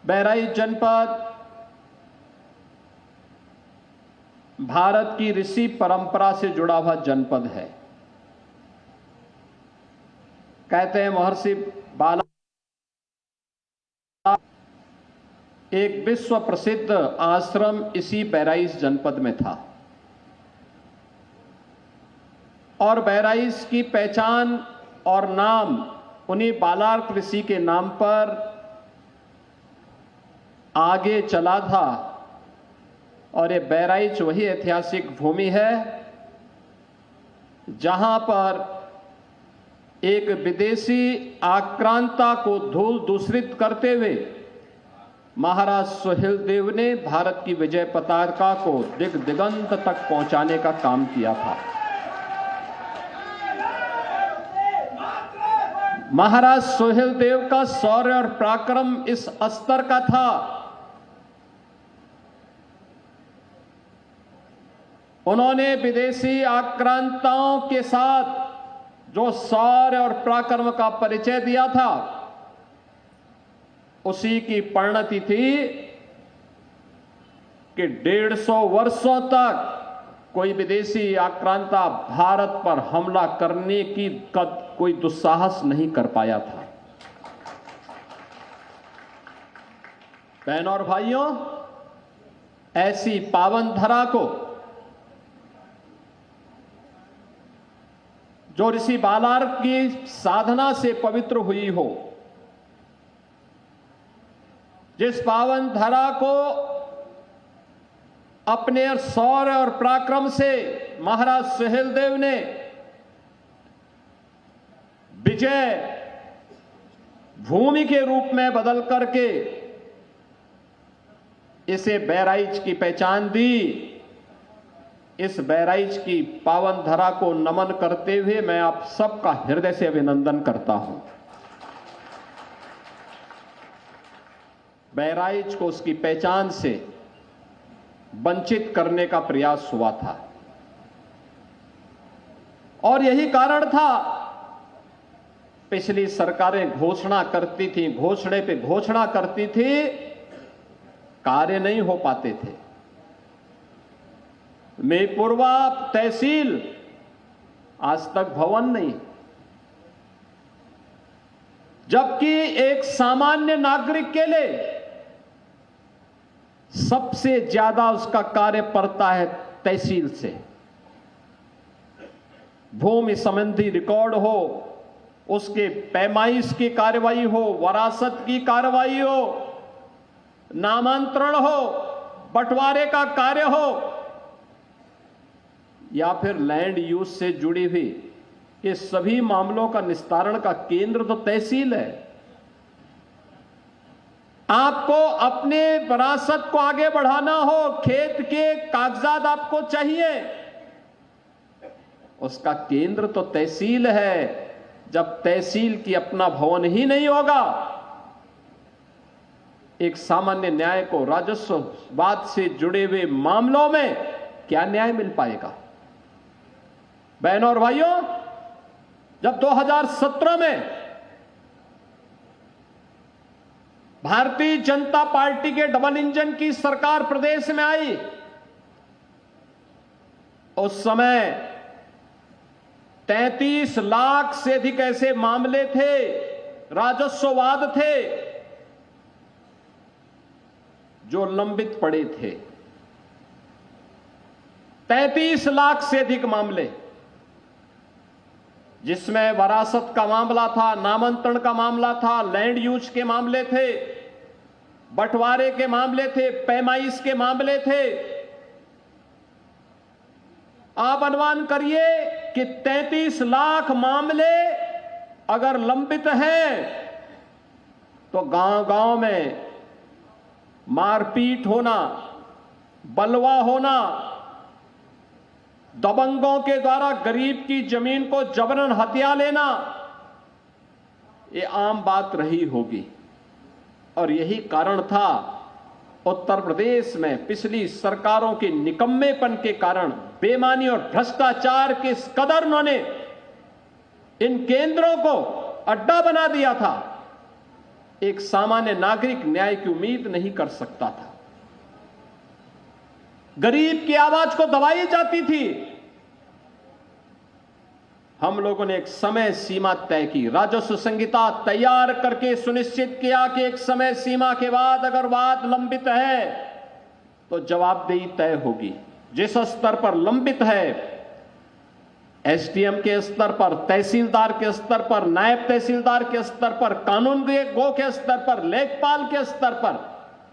बहराइच जनपद भारत की ऋषि परंपरा से जुड़ा हुआ जनपद है। कहते हैं महर्षि बाला एक विश्व प्रसिद्ध आश्रम इसी बहराइच जनपद में था और बहराइच की पहचान और नाम उन्हीं बालार्क ऋषि के नाम पर आगे चला था। और ये बहराइच वही ऐतिहासिक भूमि है जहां पर एक विदेशी आक्रांता को धूल दूषित करते हुए महाराज सुहेलदेव ने भारत की विजय पताका को दिग दिगंत तक पहुंचाने का काम किया था। महाराज सुहेलदेव का शौर्य और पराक्रम इस स्तर का था, उन्होंने विदेशी आक्रांताओं के साथ जो शौर्य और पराक्रम का परिचय दिया था उसी की परिणति थी कि 150 वर्षों तक कोई विदेशी आक्रांता भारत पर हमला करने की कोई दुस्साहस नहीं कर पाया था। बहनों और भाइयों, ऐसी पावन धरा को जो ऋषि बालार्क की साधना से पवित्र हुई हो, जिस पावन धरा को अपने शौर्य और पराक्रम से महाराज सुहेलदेव ने विजय भूमि के रूप में बदल करके इसे बहराइच की पहचान दी, इस बहराइच की पावन धरा को नमन करते हुए मैं आप सबका हृदय से अभिनंदन करता हूं। बहराइच को उसकी पहचान से वंचित करने का प्रयास हुआ था और यही कारण था पिछली सरकारें घोषणा करती थी, घोषणे पे घोषणा करती थी, कार्य नहीं हो पाते थे। मेपुरवा तहसील आज तक भवन नहीं, जबकि एक सामान्य नागरिक के लिए सबसे ज्यादा उसका कार्य पड़ता है तहसील से। भूमि संबंधी रिकॉर्ड हो, उसके पैमाइश की कार्रवाई हो, वरासत की कार्रवाई हो, नामांतरण हो, बंटवारे का कार्य हो या फिर लैंड यूज से जुड़ी हुई, ये सभी मामलों का निस्तारण का केंद्र तो तहसील है। आपको अपने विरासत को आगे बढ़ाना हो, खेत के कागजात आपको चाहिए, उसका केंद्र तो तहसील है। जब तहसील की अपना भवन ही नहीं होगा, एक सामान्य न्याय को राजस्ववाद से जुड़े हुए मामलों में क्या न्याय मिल पाएगा? बहनों और भाइयों, जब 2017 में भारतीय जनता पार्टी के डबल इंजन की सरकार प्रदेश में आई, उस समय 33 लाख से अधिक ऐसे मामले थे, राजस्ववाद थे जो लंबित पड़े थे। 33 लाख से अधिक मामले, जिसमें वरासत का मामला था, नामांतरण का मामला था, लैंड यूज के मामले थे, बंटवारे के मामले थे, पैमाइश के मामले थे। आप अनुमान करिए कि 33 लाख मामले अगर लंबित हैं तो गांव-गांव में मारपीट होना, बलवा होना, दबंगों के द्वारा गरीब की जमीन को जबरन हथिया लेना, ये आम बात रही होगी। और यही कारण था उत्तर प्रदेश में पिछली सरकारों के निकम्मेपन के कारण, बेईमानी और भ्रष्टाचार के कदर उन्होंने इन केंद्रों को अड्डा बना दिया था। एक सामान्य नागरिक न्याय की उम्मीद नहीं कर सकता था। गरीब की आवाज को दबाई जाती थी। हम लोगों ने एक समय सीमा तय की, राजस्व संहिता तैयार करके सुनिश्चित किया कि एक समय सीमा के बाद अगर वाद लंबित है तो जवाबदेही तय होगी। जिस स्तर पर लंबित है, एसडीएम के स्तर पर, तहसीलदार के स्तर पर, नायब तहसीलदार के स्तर पर, कानून गो के स्तर पर, लेखपाल के स्तर पर,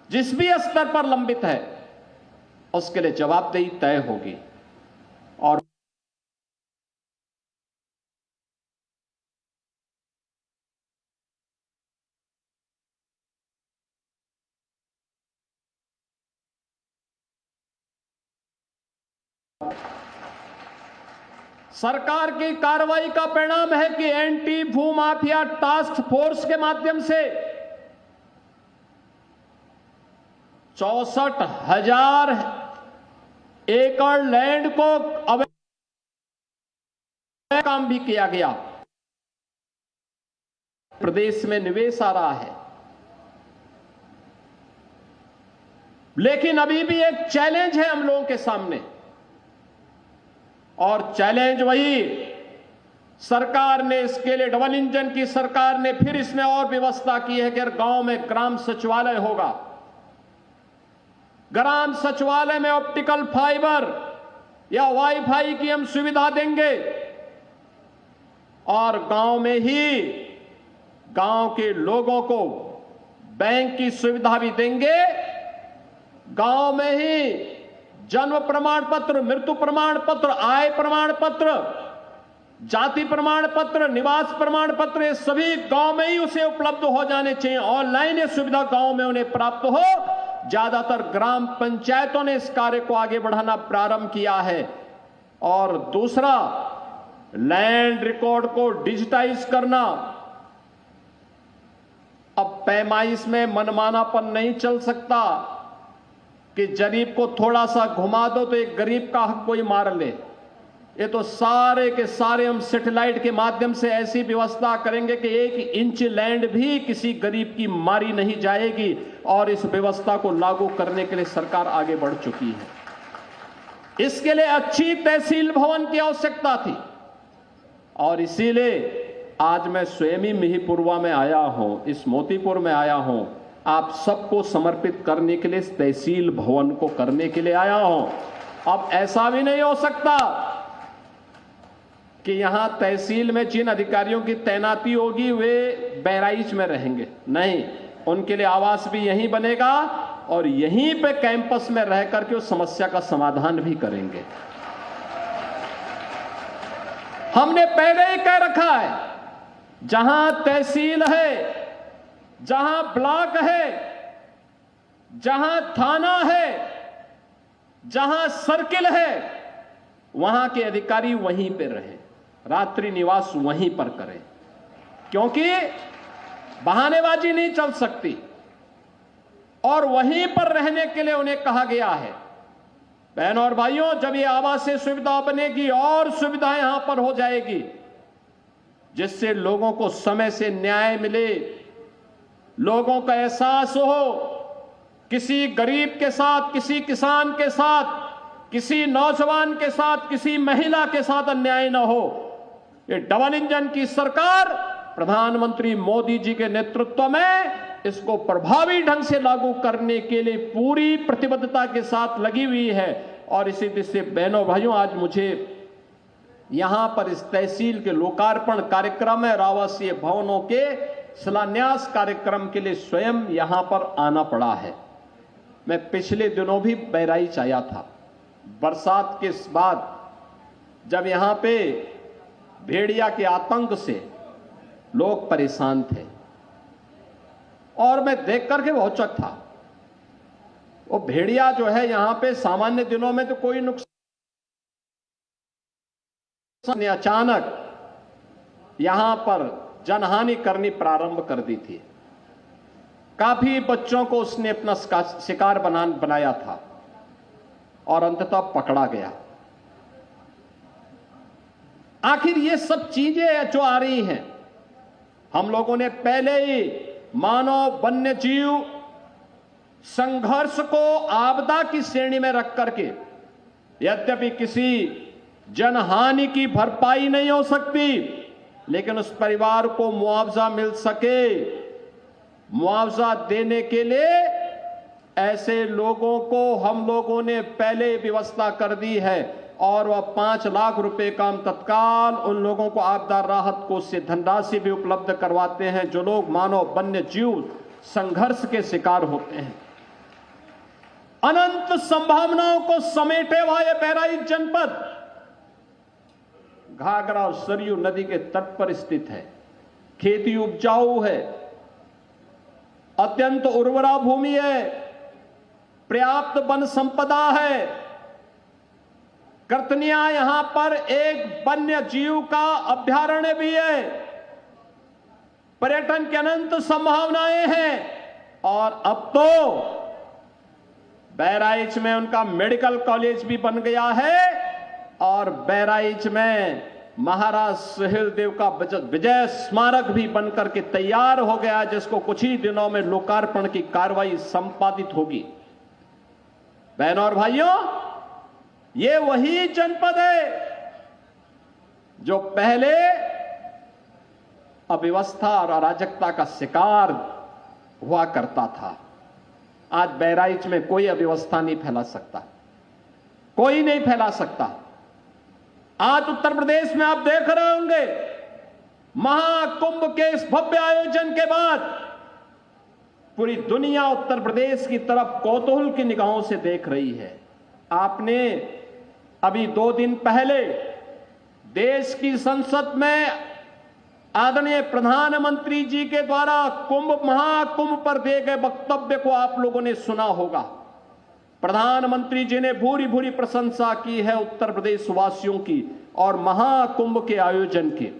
जिस भी स्तर पर लंबित है उसके लिए जवाबदेही तय होगी। और सरकार की कार्रवाई का परिणाम है कि एंटी भूमाफिया टास्क फोर्स के माध्यम से 64,000 एकड़ लैंड को अवैध काम भी किया गया। प्रदेश में निवेश आ रहा है, लेकिन अभी भी एक चैलेंज है हम लोगों के सामने, और चैलेंज वही, सरकार ने इसके लिए, डबल इंजन की सरकार ने फिर इसमें और व्यवस्था की है कि गांव में ग्राम सचिवालय होगा। ग्राम सचिवालय में ऑप्टिकल फाइबर या वाईफाई की हम सुविधा देंगे, और गांव में ही गांव के लोगों को बैंक की सुविधा भी देंगे। गांव में ही जन्म प्रमाण पत्र, मृत्यु प्रमाण पत्र, आय प्रमाण पत्र, जाति प्रमाण पत्र, निवास प्रमाण पत्र, ये सभी गांव में ही उसे उपलब्ध हो जाने चाहिए। ऑनलाइन ये सुविधा गांव में उन्हें प्राप्त हो। ज्यादातर ग्राम पंचायतों ने इस कार्य को आगे बढ़ाना प्रारंभ किया है। और दूसरा, लैंड रिकॉर्ड को डिजिटाइज करना। अब पैमाइश में मनमानापन नहीं चल सकता कि गरीब को थोड़ा सा घुमा दो तो एक गरीब का हक कोई मार ले। ये तो सारे के सारे हम सैटेलाइट के माध्यम से ऐसी व्यवस्था करेंगे कि 1 इंच लैंड भी किसी गरीब की मारी नहीं जाएगी, और इस व्यवस्था को लागू करने के लिए सरकार आगे बढ़ चुकी है। इसके लिए अच्छी तहसील भवन की आवश्यकता थी, और इसीलिए आज मैं स्वयं ही मिहीपुरवा में आया हूं, इस मोतीपुर में आया हूं, आप सबको समर्पित करने के लिए, इस तहसील भवन को करने के लिए आया हूं। अब ऐसा भी नहीं हो सकता कि यहां तहसील में जिन अधिकारियों की तैनाती होगी वे बहराइच में रहेंगे, नहीं, उनके लिए आवास भी यहीं बनेगा, और यहीं पे कैंपस में रह करके उस समस्या का समाधान भी करेंगे। हमने पहले ही कह रखा है, जहां तहसील है, जहां ब्लॉक है, जहां थाना है, जहां सर्किल है, वहां के अधिकारी वहीं पे रहे, रात्रि निवास वहीं पर करें, क्योंकि बहानेबाजी नहीं चल सकती। और वहीं पर रहने के लिए उन्हें कहा गया है। बहनों और भाइयों, जब ये आवासीय सुविधा बनेगी और सुविधाएं यहां पर हो जाएगी, जिससे लोगों को समय से न्याय मिले, लोगों का एहसास हो, किसी गरीब के साथ, किसी किसान के साथ, किसी नौजवान के साथ, किसी महिला के साथ अन्याय न हो। ये डबल इंजन की सरकार प्रधानमंत्री मोदी जी के नेतृत्व में इसको प्रभावी ढंग से लागू करने के लिए पूरी प्रतिबद्धता के साथ लगी हुई है। और इसी तरह से बहनों भाइयों, आज मुझे यहां पर इस तहसील के लोकार्पण कार्यक्रम है, आवासीय भवनों के शिलान्यास कार्यक्रम के लिए स्वयं यहां पर आना पड़ा है। मैं पिछले दिनों भी बहराइच आया था, बरसात के बाद, जब यहां पे भेड़िया के आतंक से लोग परेशान थे, और मैं देख करके बहुत चौंका था। वो भेड़िया जो है यहां पे सामान्य दिनों में तो कोई नुकसान, अचानक यहां पर जनहानि करनी प्रारंभ कर दी थी। काफी बच्चों को उसने अपना शिकार बनाया था, और अंततः पकड़ा गया। आखिर ये सब चीजें जो आ रही हैं, हम लोगों ने पहले ही मानव वन्य जीव संघर्ष को आपदा की श्रेणी में रख करके, यद्यपि किसी जनहानि की भरपाई नहीं हो सकती, लेकिन उस परिवार को मुआवजा मिल सके, मुआवजा देने के लिए ऐसे लोगों को हम लोगों ने पहले व्यवस्था कर दी है और वह 5 लाख रुपए का हम तत्काल उन लोगों को आपदा राहत कोष से धनराशि भी उपलब्ध करवाते हैं जो लोग मानव वन्य जीव संघर्ष के शिकार होते हैं। अनंत संभावनाओं को समेटे हुआ यह बहराइच जनपद घाघरा और सरयू नदी के तट पर स्थित है। खेती उपजाऊ है, अत्यंत उर्वरा भूमि है, पर्याप्त वन संपदा है। कर्तनिया यहां पर एक वन्य जीव का अभयारण्य भी है, पर्यटन की अनंत संभावनाएं हैं और अब तो बहराइच में उनका मेडिकल कॉलेज भी बन गया है और बहराइच में महाराज सुहेलदेव का विजय स्मारक भी बनकर के तैयार हो गया, जिसको कुछ ही दिनों में लोकार्पण की कार्रवाई संपादित होगी। बहनों और भाइयों, ये वही जनपद है जो पहले अव्यवस्था और अराजकता का शिकार हुआ करता था। आज बहराइच में कोई अव्यवस्था नहीं फैला सकता, कोई नहीं फैला सकता। आज उत्तर प्रदेश में आप देख रहे होंगे महाकुंभ के इस भव्य आयोजन के बाद पूरी दुनिया उत्तर प्रदेश की तरफ कौतूहल की निगाहों से देख रही है। आपने अभी 2 दिन पहले देश की संसद में आदरणीय प्रधानमंत्री जी के द्वारा महाकुंभ पर दिए गए वक्तव्य को आप लोगों ने सुना होगा। प्रधानमंत्री जी ने भूरी भूरी प्रशंसा की है उत्तर प्रदेश वासियों की और महाकुंभ के आयोजन की।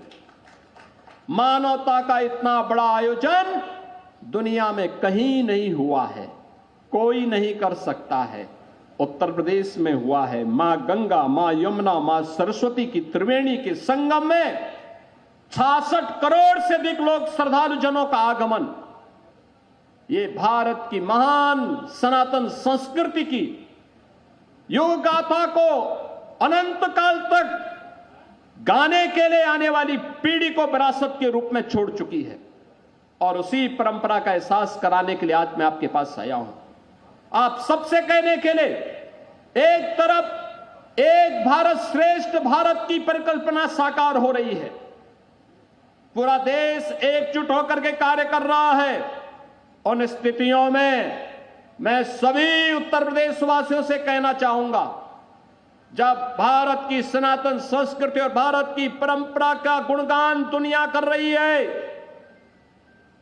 मानवता का इतना बड़ा आयोजन दुनिया में कहीं नहीं हुआ है, कोई नहीं कर सकता है। उत्तर प्रदेश में हुआ है। मां गंगा, मां यमुना, मां सरस्वती की त्रिवेणी के संगम में 66 करोड़ से अधिक लोग श्रद्धालु जनों का आगमन। ये भारत की महान सनातन संस्कृति की युग गाथा को अनंत काल तक गाने के लिए आने वाली पीढ़ी को विरासत के रूप में छोड़ चुकी है और उसी परंपरा का एहसास कराने के लिए आज मैं आपके पास आया हूं। आप सबसे कहने के लिए, एक तरफ एक भारत श्रेष्ठ भारत की परिकल्पना साकार हो रही है, पूरा देश एकजुट होकर के कार्य कर रहा है। उन स्थितियों में मैं सभी उत्तर प्रदेश वासियों से कहना चाहूंगा, जब भारत की सनातन संस्कृति और भारत की परंपरा का गुणगान दुनिया कर रही है,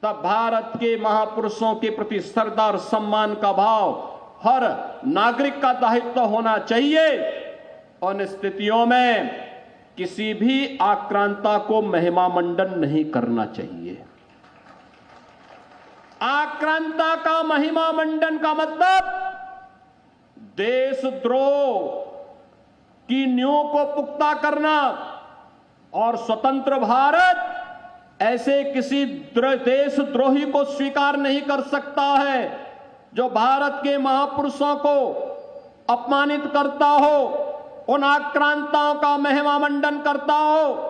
तब भारत के महापुरुषों के प्रति श्रद्धा और सम्मान का भाव हर नागरिक का दायित्व होना चाहिए। उन स्थितियों में किसी भी आक्रांता को महिमा मंडन नहीं करना चाहिए। आक्रांता का महिमा मंडन का मतलब देशद्रोह की नींव को पुख्ता करना और स्वतंत्र भारत ऐसे किसी देशद्रोही को स्वीकार नहीं कर सकता है जो भारत के महापुरुषों को अपमानित करता हो, उन आक्रांताओं का महिमा मंडन करता हो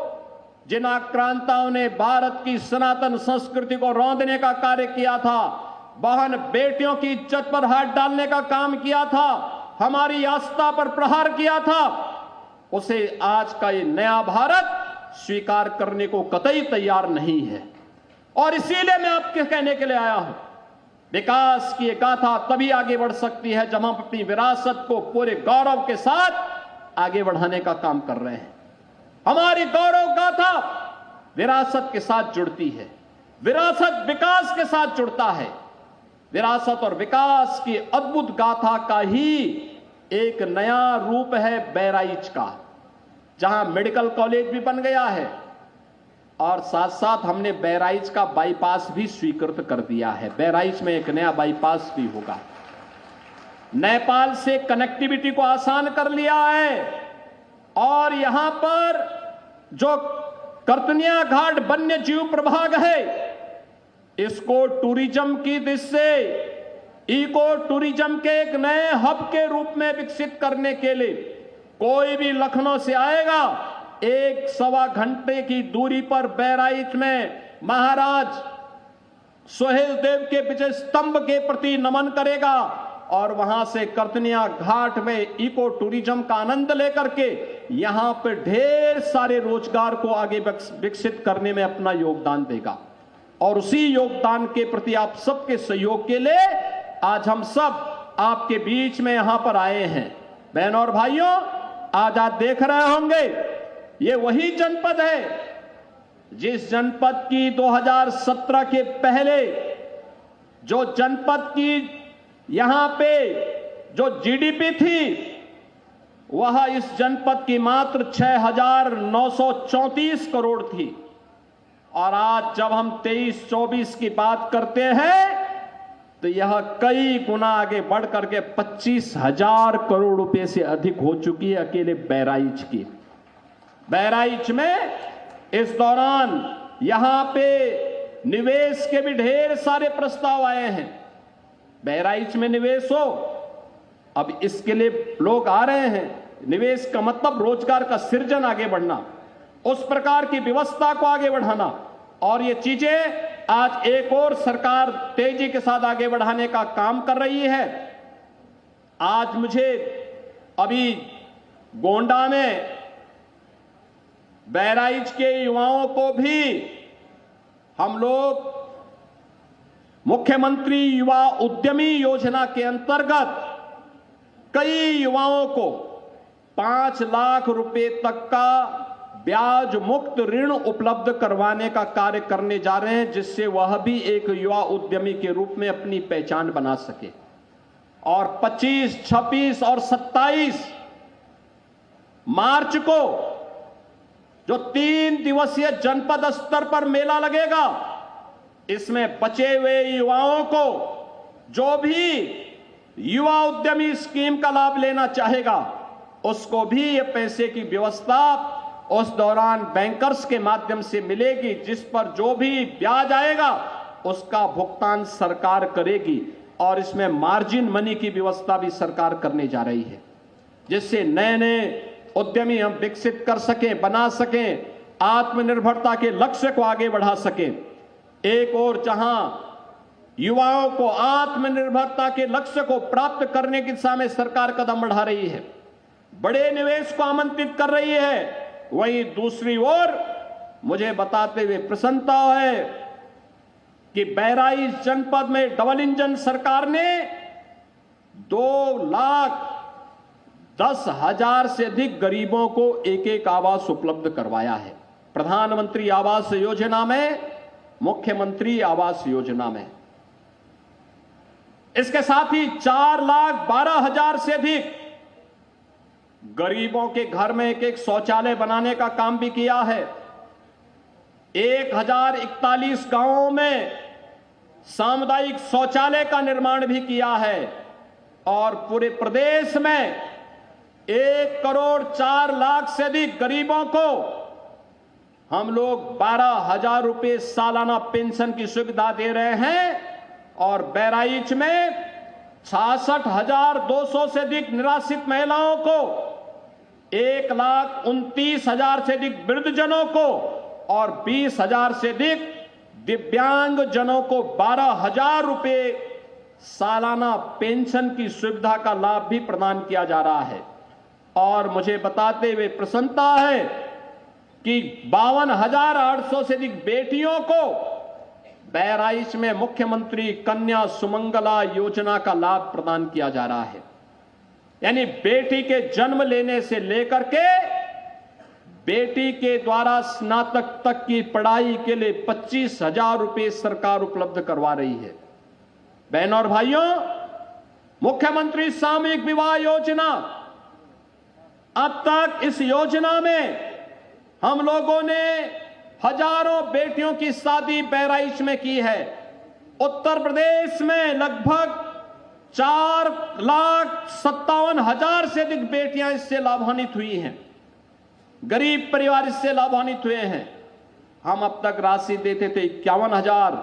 जिन आक्रांताओं ने भारत की सनातन संस्कृति को रौंदने का कार्य किया था, बहन बेटियों की इज्जत पर हाथ डालने का काम किया था, हमारी आस्था पर प्रहार किया था, उसे आज का ये नया भारत स्वीकार करने को कतई तैयार नहीं है। और इसीलिए मैं आपके कहने के लिए आया हूं, विकास की गाथा तभी आगे बढ़ सकती है जब हम अपनी विरासत को पूरे गौरव के साथ आगे बढ़ाने का काम कर रहे हैं। हमारी गौरव गाथा विरासत के साथ जुड़ती है, विरासत विकास के साथ जुड़ता है। विरासत और विकास की अद्भुत गाथा का ही एक नया रूप है बहराइच का, जहां मेडिकल कॉलेज भी बन गया है और साथ साथ हमने बहराइच का बाईपास भी स्वीकृत कर दिया है। बहराइच में एक नया बाईपास भी होगा। नेपाल से कनेक्टिविटी को आसान कर लिया है और यहां पर जो कर्तनिया घाट वन्य जीव प्रभाग है, इसको टूरिज्म की दृष्टि से इको टूरिज्म के एक नए हब के रूप में विकसित करने के लिए कोई भी लखनऊ से आएगा, 1-1.25 घंटे की दूरी पर बहराइच में महाराज सोहेल देव के विजय स्तंभ के प्रति नमन करेगा और वहां से करतनिया घाट में इको टूरिज्म का आनंद लेकर के यहां पर ढेर सारे रोजगार को आगे विकसित करने में अपना योगदान देगा। और उसी योगदान के प्रति आप सबके सहयोग के लिए आज हम सब आपके बीच में यहां पर आए हैं। बहनों और भाइयों, आज आप देख रहे होंगे ये वही जनपद है जिस जनपद की 2017 के पहले जो जनपद की यहां पे जो जीडीपी थी वह इस जनपद की मात्र 6,934 करोड़ थी। और आज जब हम 23-24 की बात करते हैं तो यह कई गुना आगे बढ़ करके 25,000 करोड़ रुपए से अधिक हो चुकी है अकेले बहराइच की। बहराइच में इस दौरान यहां पे निवेश के भी ढेर सारे प्रस्ताव आए हैं। बहराइच में निवेश हो, अब इसके लिए लोग आ रहे हैं। निवेश का मतलब रोजगार का सृजन, आगे बढ़ना, उस प्रकार की व्यवस्था को आगे बढ़ाना, और ये चीजें आज एक और सरकार तेजी के साथ आगे बढ़ाने का काम कर रही है। आज मुझे अभी गोंडा में बहराइच के युवाओं को भी हम लोग मुख्यमंत्री युवा उद्यमी योजना के अंतर्गत कई युवाओं को 5 लाख रुपए तक का ब्याज मुक्त ऋण उपलब्ध करवाने का कार्य करने जा रहे हैं, जिससे वह भी एक युवा उद्यमी के रूप में अपनी पहचान बना सके। और 25, 26 और 27 मार्च को जो 3 दिवसीय जनपद स्तर पर मेला लगेगा, इसमें बचे हुए युवाओं को जो भी युवा उद्यमी स्कीम का लाभ लेना चाहेगा उसको भी ये पैसे की व्यवस्था उस दौरान बैंकर्स के माध्यम से मिलेगी, जिस पर जो भी ब्याज आएगा उसका भुगतान सरकार करेगी। और इसमें मार्जिन मनी की व्यवस्था भी सरकार करने जा रही है, जिससे नए नए उद्यमी हम विकसित कर सकें, बना सकें, आत्मनिर्भरता के लक्ष्य को आगे बढ़ा सकें। एक और जहां युवाओं को आत्मनिर्भरता के लक्ष्य को प्राप्त करने की दिशा में सरकार कदम बढ़ा रही है, बड़े निवेश को आमंत्रित कर रही है, वहीं दूसरी ओर मुझे बताते हुए प्रसन्नता है कि बहराइच जनपद में डबल इंजन सरकार ने 2,10,000 से अधिक गरीबों को एक आवास उपलब्ध करवाया है। प्रधानमंत्री आवास योजना में, मुख्यमंत्री आवास योजना में। इसके साथ ही 4,12,000 से अधिक गरीबों के घर में एक शौचालय बनाने का काम भी किया है। 1,041 गांवों में सामुदायिक शौचालय का निर्माण भी किया है। और पूरे प्रदेश में 1,04,00,000 से अधिक गरीबों को हम लोग 12,000 रुपए सालाना पेंशन की सुविधा दे रहे हैं। और बहराइच में 66,200 से अधिक निराश्रित महिलाओं को, 1,29,000 से अधिक वृद्धजनों को और 20,000 से अधिक दिव्यांग जनों को 12,000 रुपए सालाना पेंशन की सुविधा का लाभ भी प्रदान किया जा रहा है। और मुझे बताते हुए प्रसन्नता है कि 52,800 से अधिक बेटियों को बहराइच में मुख्यमंत्री कन्या सुमंगला योजना का लाभ प्रदान किया जा रहा है। यानी बेटी के जन्म लेने से लेकर के बेटी के द्वारा स्नातक तक की पढ़ाई के लिए 25,000 रुपए सरकार उपलब्ध करवा रही है। बहनों और भाइयों, मुख्यमंत्री सामूहिक विवाह योजना, अब तक इस योजना में हम लोगों ने हजारों बेटियों की शादी बहराइच में की है। उत्तर प्रदेश में लगभग 4,57,000 से अधिक बेटियां इससे लाभान्वित हुई हैं। गरीब परिवार इससे लाभान्वित हुए हैं। हम अब तक राशि देते थे 51,000,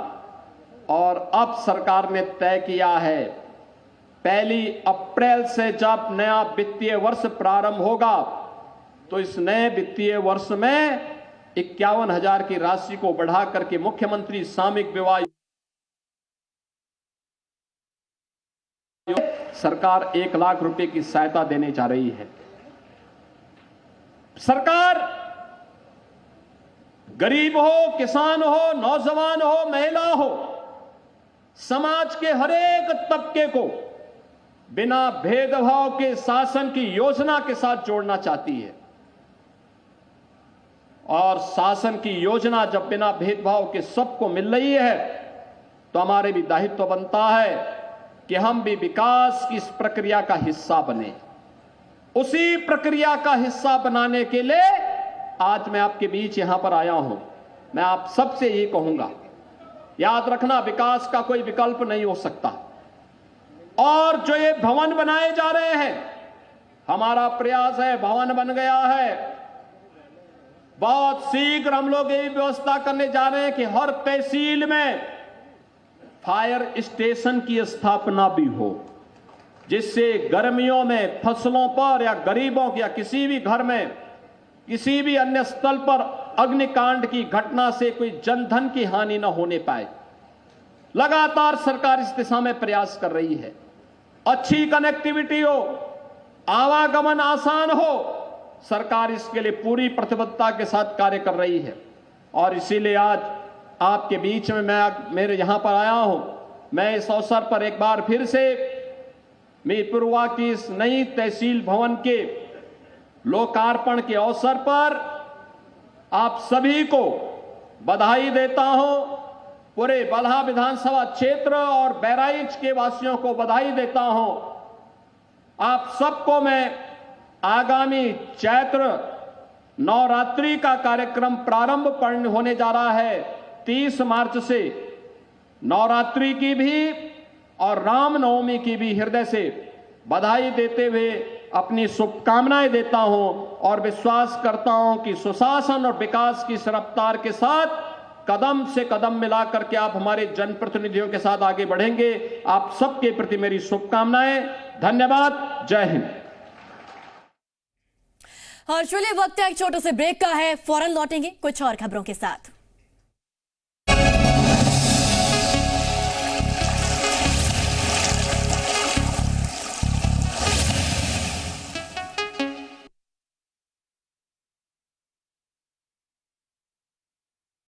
और अब सरकार ने तय किया है 1 अप्रैल से जब नया वित्तीय वर्ष प्रारंभ होगा तो इस नए वित्तीय वर्ष में 51,000 की राशि को बढ़ा करके मुख्यमंत्री सामूहिक विवाह सरकार 1 लाख रुपए की सहायता देने जा रही है। सरकार गरीब हो, किसान हो, नौजवान हो, महिला हो, समाज के हर एक तबके को बिना भेदभाव के शासन की योजना के साथ जोड़ना चाहती है। और शासन की योजना जब बिना भेदभाव के सबको मिल रही है तो हमारे भी दायित्व बनता है कि हम भी विकास की इस प्रक्रिया का हिस्सा बने। उसी प्रक्रिया का हिस्सा बनाने के लिए आज मैं आपके बीच यहां पर आया हूं। मैं आप सबसे ये कहूंगा, याद रखना विकास का कोई विकल्प नहीं हो सकता। और जो ये भवन बनाए जा रहे हैं, हमारा प्रयास है, भवन बन गया है, बहुत शीघ्र हम लोग ये व्यवस्था करने जा रहे हैं कि हर तहसील में फायर स्टेशन की स्थापना भी हो, जिससे गर्मियों में फसलों पर या गरीबों या किसी भी घर में किसी भी अन्य स्थल पर अग्निकांड की घटना से कोई जनधन की हानि न होने पाए। लगातार सरकार इस दिशा में प्रयास कर रही है। अच्छी कनेक्टिविटी हो, आवागमन आसान हो, सरकार इसके लिए पूरी प्रतिबद्धता के साथ कार्य कर रही है। और इसीलिए आज आपके बीच में मैं मेरे यहां पर आया हूं। मैं इस अवसर पर एक बार फिर से मीरपुरवा की इस नई तहसील भवन के लोकार्पण के अवसर पर आप सभी को बधाई देता हूं। पूरे बलहा विधानसभा क्षेत्र और बहराइच के वासियों को बधाई देता हूं। आप सबको मैं आगामी चैत्र नवरात्रि का कार्यक्रम प्रारंभ होने जा रहा है 30 मार्च से, नवरात्रि की भी और रामनवमी की भी हृदय से बधाई देते हुए अपनी शुभकामनाएं देता हूं और विश्वास करता हूं कि सुशासन और विकास की इस रफ्तार के साथ कदम से कदम मिलाकर के आप हमारे जनप्रतिनिधियों के साथ आगे बढ़ेंगे। आप सबके प्रति मेरी शुभकामनाएं। धन्यवाद। जय हिंद। और चलिए वक्त एक छोटे से ब्रेक का है, फौरन लौटेंगे कुछ और खबरों के साथ।